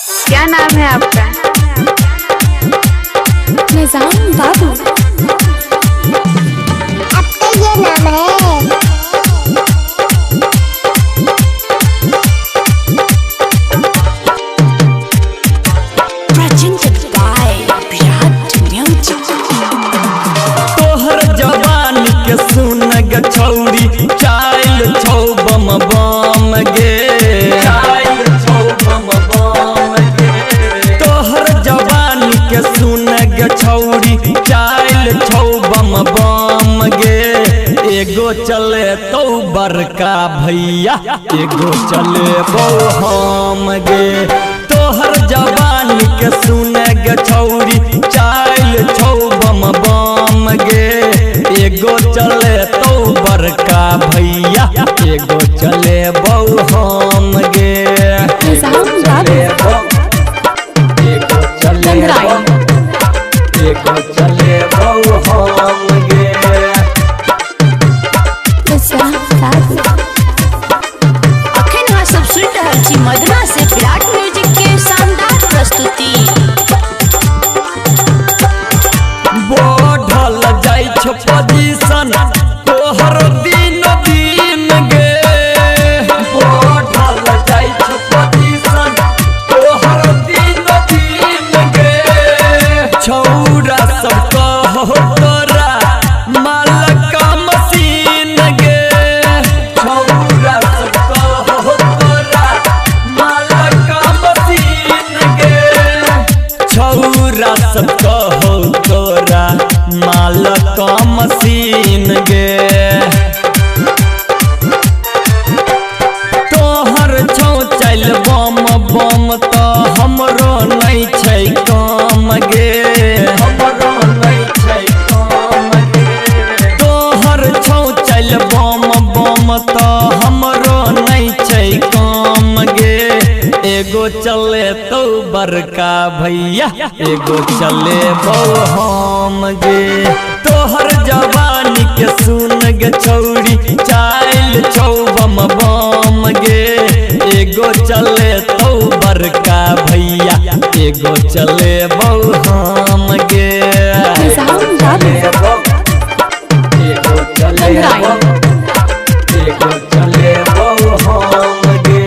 क्या नाम है आपका? निजाम बाबू। आपका ये नाम है? तोहर जवान के सुन ग छौरी चाइल छौ बम बम गे, चाइल छौ बम बम गे। तोहर जवान के सुन ग छौरी चाइल छौ बम बम गे। एगो चले तो बड़का भैया, एगो चले बौ हम गे। तोहर जवान के सुन ग छौरी चाइल छौ बम बम गे। एगो चले तो बड़का भैया, एगो चले बौ हम गे। चले बौ, एगो चले बौ, एगो चले बौ हम गे। अखन अहाँ सब सुनि रहल छी मदना से विराट म्यूजिक के शानदार प्रस्तुति। बढ़ल जाइ छ पोजीशन तोहर दिन दिन गे। बढ़ल जाइ छ पोजीशन तोहर दिन दिन गे। छौरा सब कहो तोरा माल का मशीन गे। छौरा सब कहो तोरा माल का मशीन गे। छौरा सब कहो तोरा माल का मशीन गे। तोहर छौ चल बम बम तो हमरो नहीं छै काम गे, हमरो नहीं छै काम गे। तोहर छौ चल बम बम तो हमरो नहीं छै काम गे। एगो चले तो बड़का भैया, एगो चले बौ हम गे। तोहर जवानी के सुन ग छौरी चाइल छौ बम बम गे। एगो चले तो बड़का भैया, एगो चले बौ हम गे। चले बौ, एगो चले बौ, एगो चले बौ हम गे।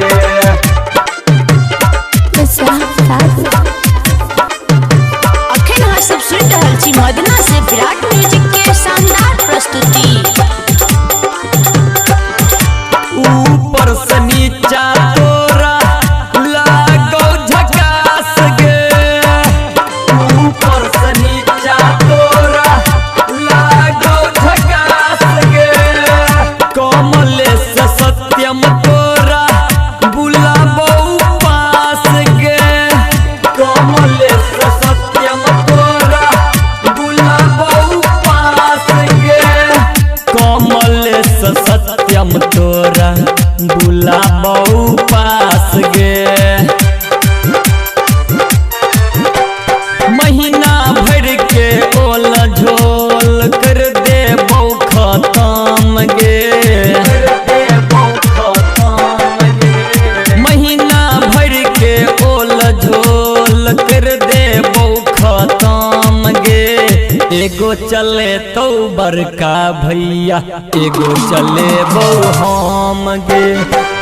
अखन अहाँ सब सुनि रहल छी मदना से विराट म्यूजिक के शानदार प्रस्तुति। ऊपर से नीचा तोरा लागो झकास गे। ऊपर से नीचा तोरा लागो झकास गे। कमलेश सत्यम तोरा बुलाबो पास गे। कमलेश सत्यम तोरा बुलाबो पास गे। कमलेश सत्यम तोरा बुलाबो पास गे। महीना भर के ओल झोल कर देबो खत्म गे। महीना भर के ओल झोल कर देबो खत्म गे। एगो चले तो बड़का भैया, एगो चले बौ हम गे।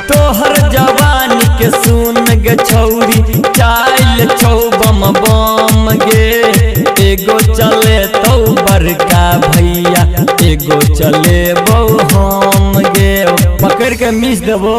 तोहर जवानी के सुन ग छौरी चाइल छौ बम बम गे। एगो चले तो बड़का भैया, एगो चले बौ हम गे। पकड़ के मिस देबो।